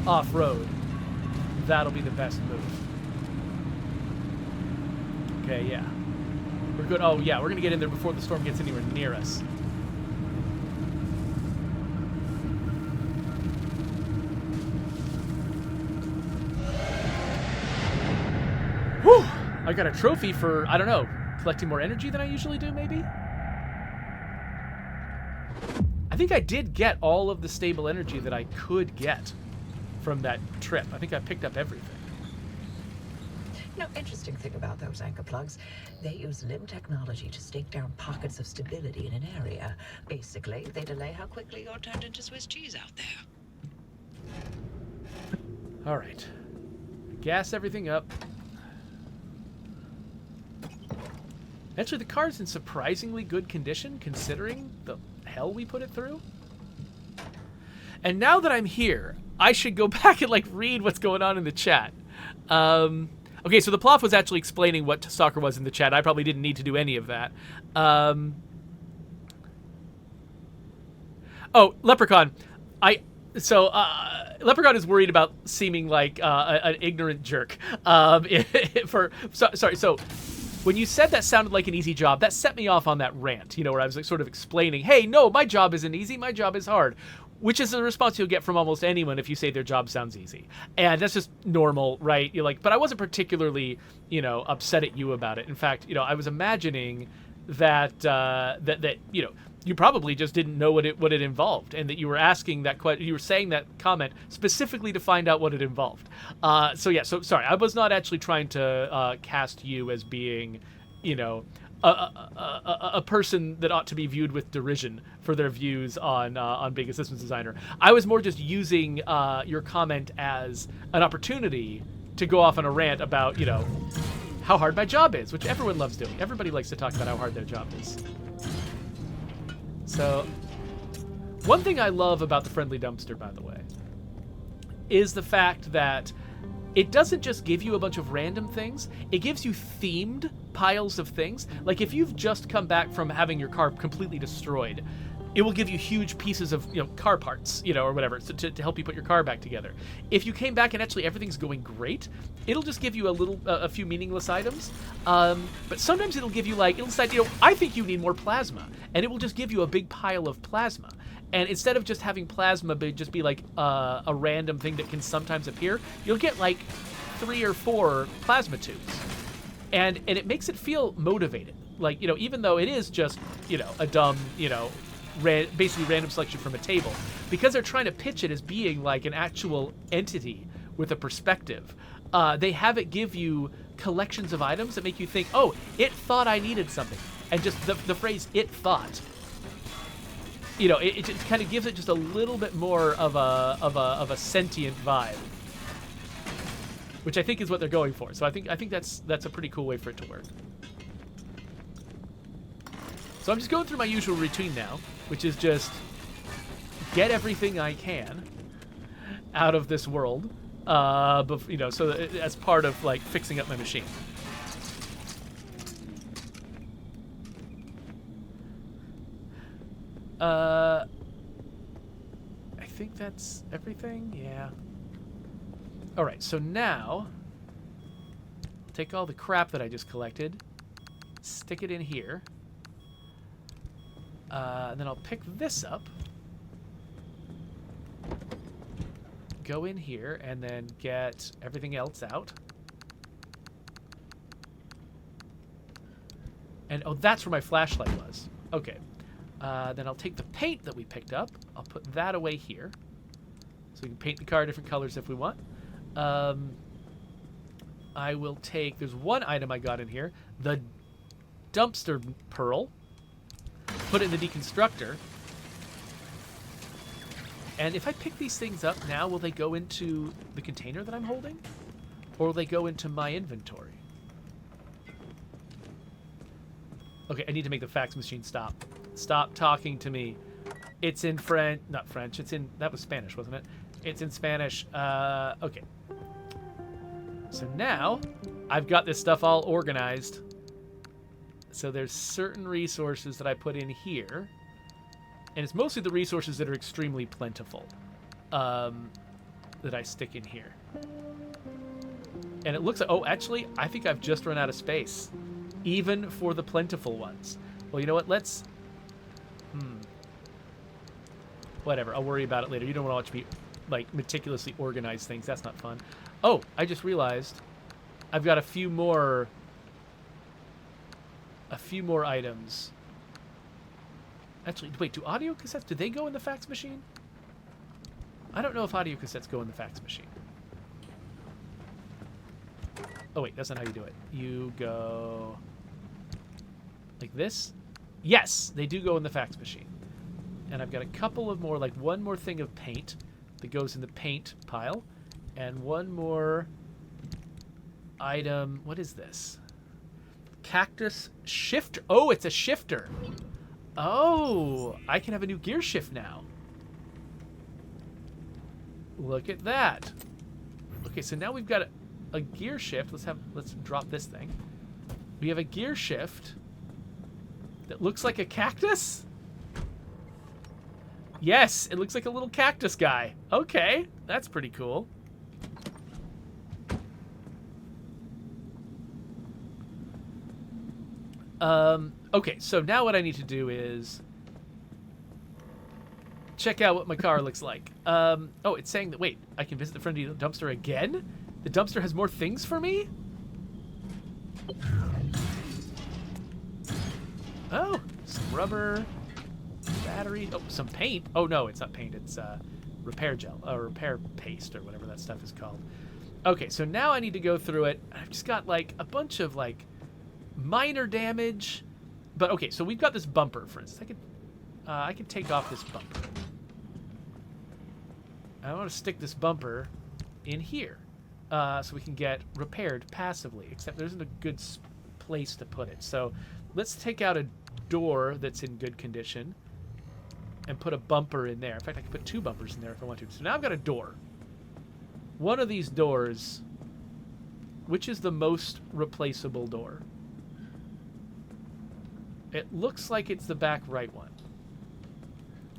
S1: off-road, that'll be the best move. Okay, yeah. We're good. Oh, yeah, we're going to get in there before the storm gets anywhere near us. Whew! I got a trophy for, I don't know, collecting more energy than I usually do, maybe? I think I did get all of the stable energy that I could get from that trip. I think I picked up everything.
S3: You know, interesting thing about those anchor plugs, they use limb technology to stake down pockets of stability in an area. Basically, they delay how quickly you're turned into Swiss cheese out there.
S1: All right. Gas everything up. Actually, the car's in surprisingly good condition, considering the hell we put it through. And now that I'm here, I should go back and, like, read what's going on in the chat. Okay, so the Ploff was actually explaining what soccer was in the chat. I probably didn't need to do any of that. Oh, Leprechaun. Leprechaun is worried about seeming like an ignorant jerk. Sorry. So when you said that sounded like an easy job, that set me off on that rant, you know, where I was like, sort of explaining, hey, no, my job isn't easy. My job is hard. Which is a response you'll get from almost anyone if you say their job sounds easy. And that's just normal, right? You're like, but I wasn't particularly, you know, upset at you about it. In fact, you know, I was imagining that you know, you probably just didn't know what it involved, and that you were asking that you were saying that comment specifically to find out what it involved. So sorry, I was not actually trying to cast you as being, you know, a person that ought to be viewed with derision for their views on being a systems designer. I was more just using your comment as an opportunity to go off on a rant about, you know, how hard my job is, which everyone loves doing. Everybody likes to talk about how hard their job is. So, one thing I love about the Friendly Dumpster, by the way, is the fact that it doesn't just give you a bunch of random things, it gives you themed piles of things. Like, if you've just come back from having your car completely destroyed, it will give you huge pieces of, you know, car parts, you know, or whatever, so to help you put your car back together. If you came back and actually everything's going great, it'll just give you a few meaningless items. But sometimes it'll give you, like, it'll decide, you know, I think you need more plasma, and it will just give you a big pile of plasma. And instead of just having plasma just be like a random thing that can sometimes appear, you'll get like 3 or 4 plasma tubes. And it makes it feel motivated. Like, you know, even though it is just, you know, a dumb, you know, basically random selection from a table, because they're trying to pitch it as being like an actual entity with a perspective, they have it give you collections of items that make you think, oh, it thought I needed something. And just the phrase, it thought, you know, it just kind of gives it just a little bit more of a sentient vibe, which I think is what they're going for. So I think that's a pretty cool way for it to work. So I'm just going through my usual routine now, which is just get everything I can out of this world, you know, so as part of, like, fixing up my machine. I think that's everything. Yeah. All right. So now, take all the crap that I just collected, stick it in here, and then I'll pick this up, go in here, and then get everything else out. And oh, that's where my flashlight was. Okay. Then I'll take the paint that we picked up. I'll put that away here, so we can paint the car different colors if we want. I will take, there's one item I got in here, the dumpster pearl. Put it in the deconstructor. And if I pick these things up now, will they go into the container that I'm holding? Or will they go into my inventory? Okay, I need to make the fax machine stop. Stop talking to me. It's in French, not French, it's in, that was Spanish, wasn't it? It's in Spanish. Okay. So now, I've got this stuff all organized. So there's certain resources that I put in here. And it's mostly the resources that are extremely plentiful that I stick in here. And it looks like, oh, actually, I think I've just run out of space. Even for the plentiful ones. Well, you know what? Let's... Whatever. I'll worry about it later. You don't want to watch me, like, meticulously organize things. That's not fun. Oh, I just realized I've got a few more items. Actually, wait, do audio cassettes, do they go in the fax machine? I don't know if audio cassettes go in the fax machine. Oh, wait, that's not how you do it. You go like this. Yes, they do go in the fax machine. And I've got a couple of more, like one more thing of paint that goes in the paint pile. And one more item. What is this? Cactus shifter. Oh, it's a shifter. Oh, I can have a new gear shift now. Look at that. Okay, so now we've got a gear shift. Let's drop this thing. We have a gear shift that looks like a cactus. Yes, it looks like a little cactus guy. Okay, that's pretty cool. Okay, so now what I need to do is check out what my car looks like. Oh, it's saying that, wait, I can visit the friendly dumpster again? The dumpster has more things for me? Oh, some rubber, battery, oh, some paint. Oh, no, it's not paint, it's repair gel, repair paste, or whatever that stuff is called. Okay, so now I need to go through it. I've just got, like, a bunch of, like, minor damage. But, okay, so we've got this bumper, for instance. I could take off this bumper. I want to stick this bumper in here so we can get repaired passively, except there isn't a good place to put it. So let's take out a door that's in good condition and put a bumper in there. In fact, I can put two bumpers in there if I want to. So now I've got a door. One of these doors, which is the most replaceable door? It looks like it's the back right one.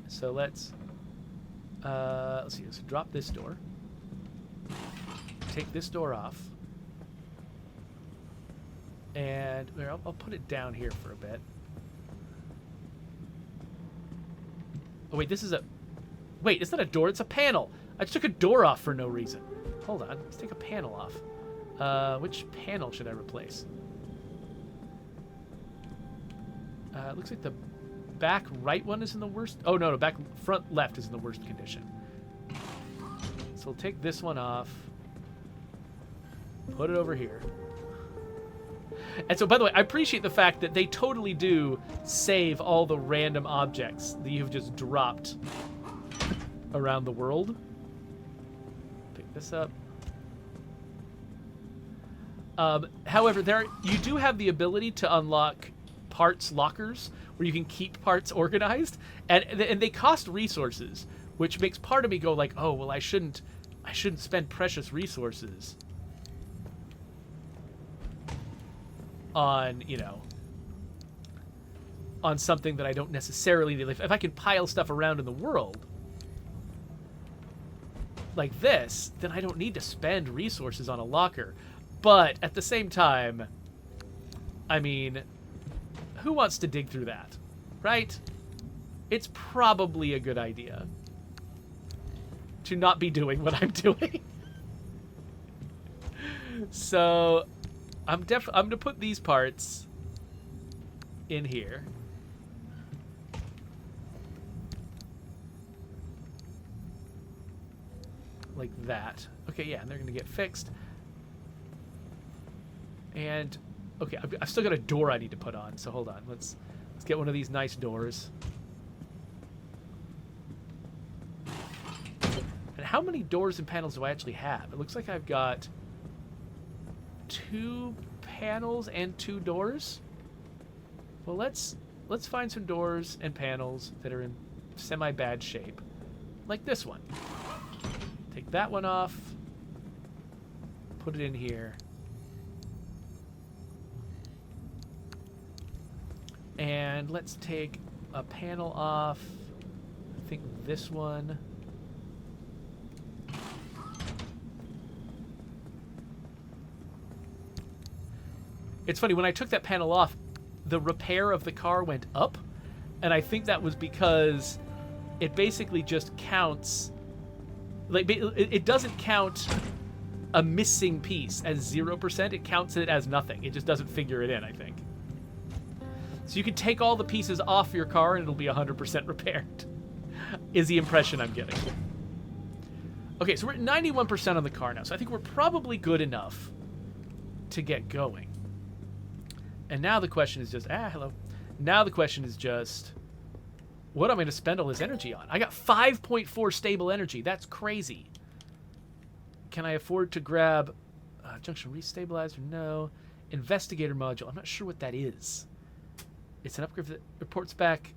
S1: So let's see. Let's drop this door. Take this door off. And I'll put it down here for a bit. Oh, wait, this is a... Wait, it's not a door, it's a panel. I just took a door off for no reason. Hold on, let's take a panel off. Which panel should I replace? It looks like the back right one is in the worst... Oh, no, back front left is in the worst condition. So we'll take this one off. Put it over here. And so, by the way, I appreciate the fact that they totally do save all the random objects that you've just dropped around the world. Pick this up. However, you do have the ability to unlock parts lockers where you can keep parts organized, and they cost resources, which makes part of me go like, oh, well, I shouldn't spend precious resources on, on something that I don't necessarily need. If I can pile stuff around in the world like this, then I don't need to spend resources on a locker. But at the same time, I mean, who wants to dig through that, right? It's probably a good idea to not be doing what I'm doing. So I'm gonna put these parts in here. Like that. Okay, yeah, and they're gonna get fixed. And okay, I've still got a door I need to put on, so hold on. Let's get one of these nice doors. And how many doors and panels do I actually have? It looks like I've got 2 panels and 2 doors. Well, let's find some doors and panels that are in semi-bad shape, like this one. Take that one off. Put it in here. And let's take a panel off. I think this one. It's funny, when I took that panel off, the repair of the car went up. And I think that was because it basically just counts... Like, it doesn't count a missing piece as 0%, it counts it as nothing. It just doesn't figure it in, I think. So you can take all the pieces off your car and it'll be 100% repaired, is the impression I'm getting. Okay, so we're at 91% on the car now, so I think we're probably good enough to get going. And now the question is just, hello. Now the question is just, what am I going to spend all this energy on? I got 5.4 stable energy. That's crazy. Can I afford to grab junction restabilizer? No. Investigator module. I'm not sure what that is. It's an upgrade that reports back.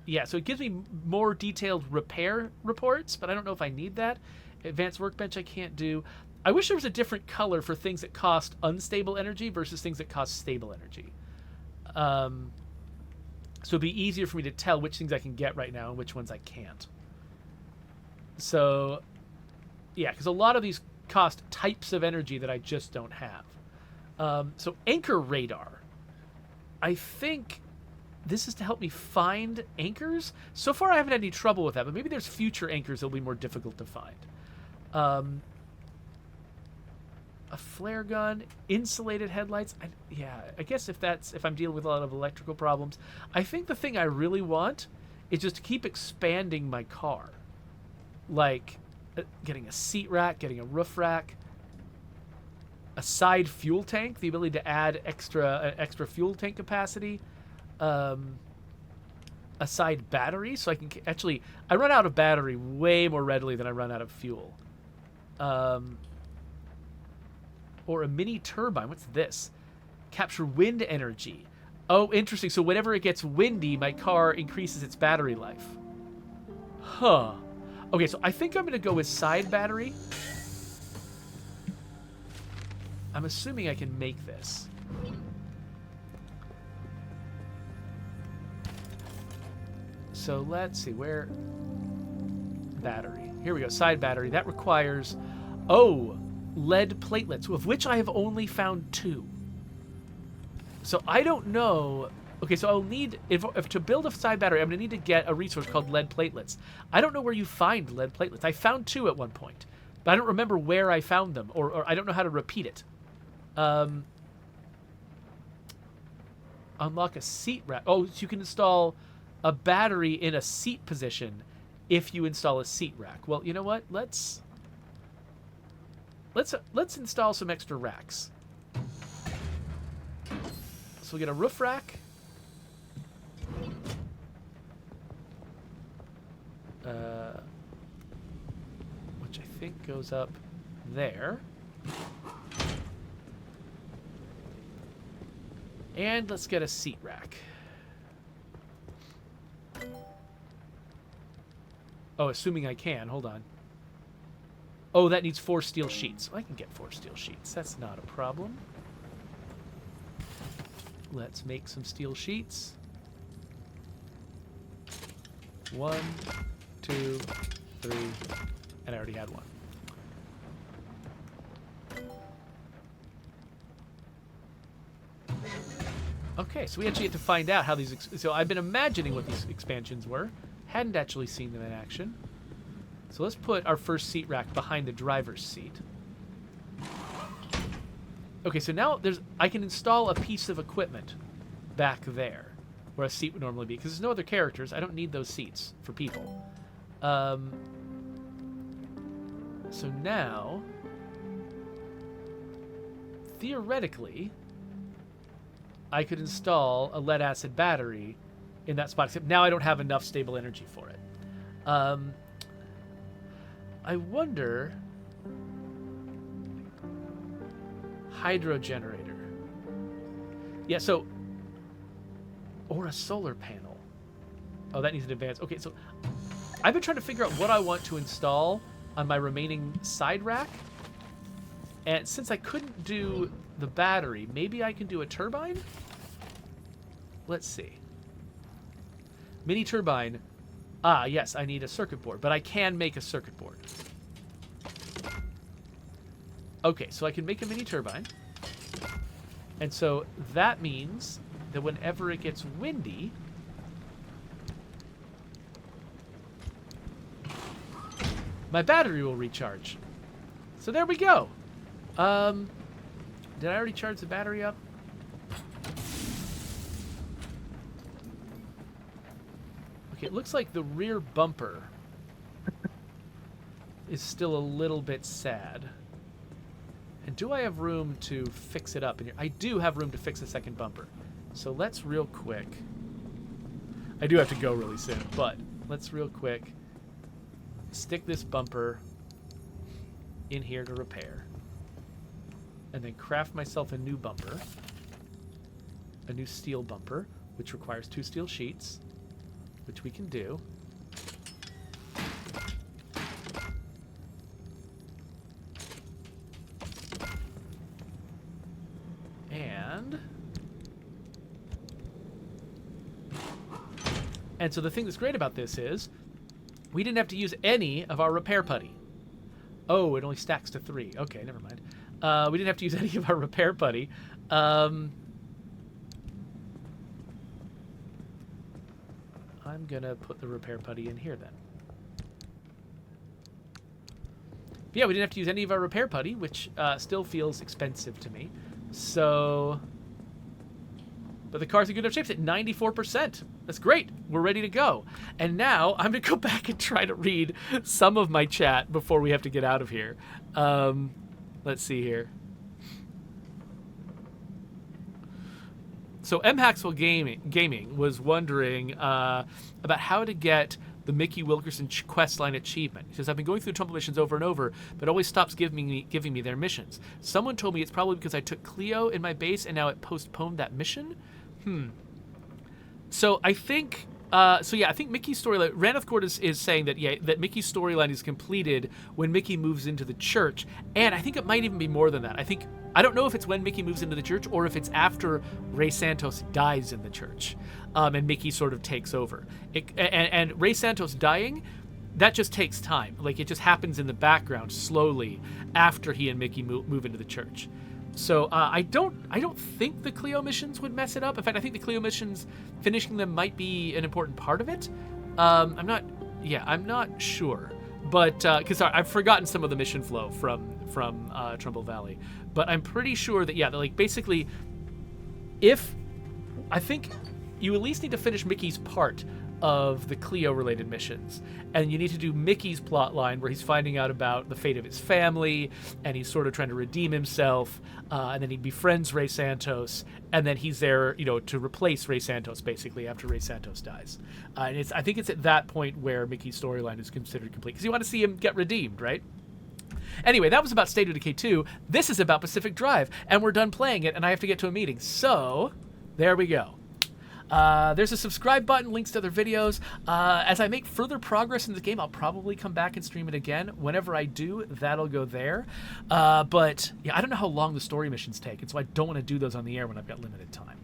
S1: Yeah, so it gives me more detailed repair reports, but I don't know if I need that. Advanced workbench I can't do. I wish there was a different color for things that cost unstable energy versus things that cost stable energy. So it'd be easier for me to tell which things I can get right now and which ones I can't. So, yeah, because a lot of these cost types of energy that I just don't have. So anchor radar. I think this is to help me find anchors. So far I haven't had any trouble with that, but maybe there's future anchors that'll be more difficult to find. A flare gun, insulated headlights. I guess if I'm dealing with a lot of electrical problems. I think the thing I really want is just to keep expanding my car. Like getting a seat rack, getting a roof rack, a side fuel tank, the ability to add extra fuel tank capacity, a side battery, so I can actually... I run out of battery way more readily than I run out of fuel. Or a mini turbine. What's this? Capture wind energy. Oh, interesting. So whenever it gets windy, my car increases its battery life. Huh. Okay, so I think I'm going to go with side battery. I'm assuming I can make this. So let's see, where... Battery. Here we go, side battery. That requires... Oh, lead platelets, of which I have only found 2. So I don't know... Okay, so I'll need... If to build a side battery, I'm going to need to get a resource called lead platelets. I don't know where you find lead platelets. I found 2 at one point, but I don't remember where I found them, or I don't know how to repeat it. Unlock a seat rack. Oh, so you can install a battery in a seat position if you install a seat rack. Well, you know what? Let's install some extra racks. So we'll get a roof rack. Which I think goes up there. And let's get a seat rack. Oh, assuming I can. Hold on. Oh, that needs 4 steel sheets. I can get 4 steel sheets. That's not a problem. Let's make some steel sheets. 1, 2, 3, and I already had 1. Okay, so we actually get to find out how these... So I've been imagining what these expansions were. Hadn't actually seen them in action. So let's put our first seat rack behind the driver's seat. Okay, so now I can install a piece of equipment back there where a seat would normally be, because there's no other characters. I don't need those seats for people. So now, theoretically, I could install a lead acid battery in that spot, except now I don't have enough stable energy for it. I wonder... Hydro generator. Yeah, so... Or a solar panel. Oh, that needs an advance. Okay, so I've been trying to figure out what I want to install on my remaining side rack. And since I couldn't do the battery, maybe I can do a turbine? Let's see. Mini turbine. Ah, yes, I need a circuit board, but I can make a circuit board. Okay, so I can make a mini turbine. And so that means that whenever it gets windy, my battery will recharge. So there we go. Did I already charge the battery up? Okay, it looks like the rear bumper is still a little bit sad. And do I have room to fix it up in here? I do have room to fix the second bumper. So let's real quick. I do have to go really soon, but let's real quick stick this bumper in here to repair. And then craft myself a new bumper. A new steel bumper, which requires 2 steel sheets, which we can do. And so the thing that's great about this is we didn't have to use any of our repair putty. Oh, it only stacks to 3. Okay, never mind. We didn't have to use any of our repair putty. I'm going to put the repair putty in here then. Yeah, we didn't have to use any of our repair putty, which still feels expensive to me. So... But the car's in good enough shape. It's at 94%. That's great. We're ready to go. And now I'm going to go back and try to read some of my chat before we have to get out of here. Let's see here. So M. Haxwell Gaming was wondering about how to get the Mickey Wilkerson questline achievement. He says, I've been going through Trumbull missions over and over, but it always stops giving me their missions. Someone told me it's probably because I took Cleo in my base and now it postponed that mission? So I think... I think Mickey's storyline... Raneth Court is saying that, that Mickey's storyline is completed when Mickey moves into the church. And I think it might even be more than that. I don't know if it's when Mickey moves into the church or if it's after Ray Santos dies in the church. And Mickey sort of takes over. And Ray Santos dying, that just takes time. Like, it just happens in the background slowly after he and Mickey move into the church. So I don't think the Cleo missions would mess it up. In fact, I think the Cleo missions, finishing them might be an important part of it. I'm not sure. But because I've forgotten some of the mission flow from Trumbull Valley. But I'm pretty sure that, like, basically, I think you at least need to finish Mickey's part of the Cleo-related missions. And you need to do Mickey's plot line where he's finding out about the fate of his family, and he's sort of trying to redeem himself, and then he befriends Ray Santos, and then he's there, to replace Ray Santos, basically, after Ray Santos dies. And I think it's at that point where Mickey's storyline is considered complete, because you want to see him get redeemed, right? Anyway, that was about State of Decay 2. This is about Pacific Drive, and we're done playing it, and I have to get to a meeting. So, there we go. There's a subscribe button, links to other videos. As I make further progress in this game, I'll probably come back and stream it again. Whenever I do, that'll go there. But, I don't know how long the story missions take, and so I don't want to do those on the air when I've got limited time.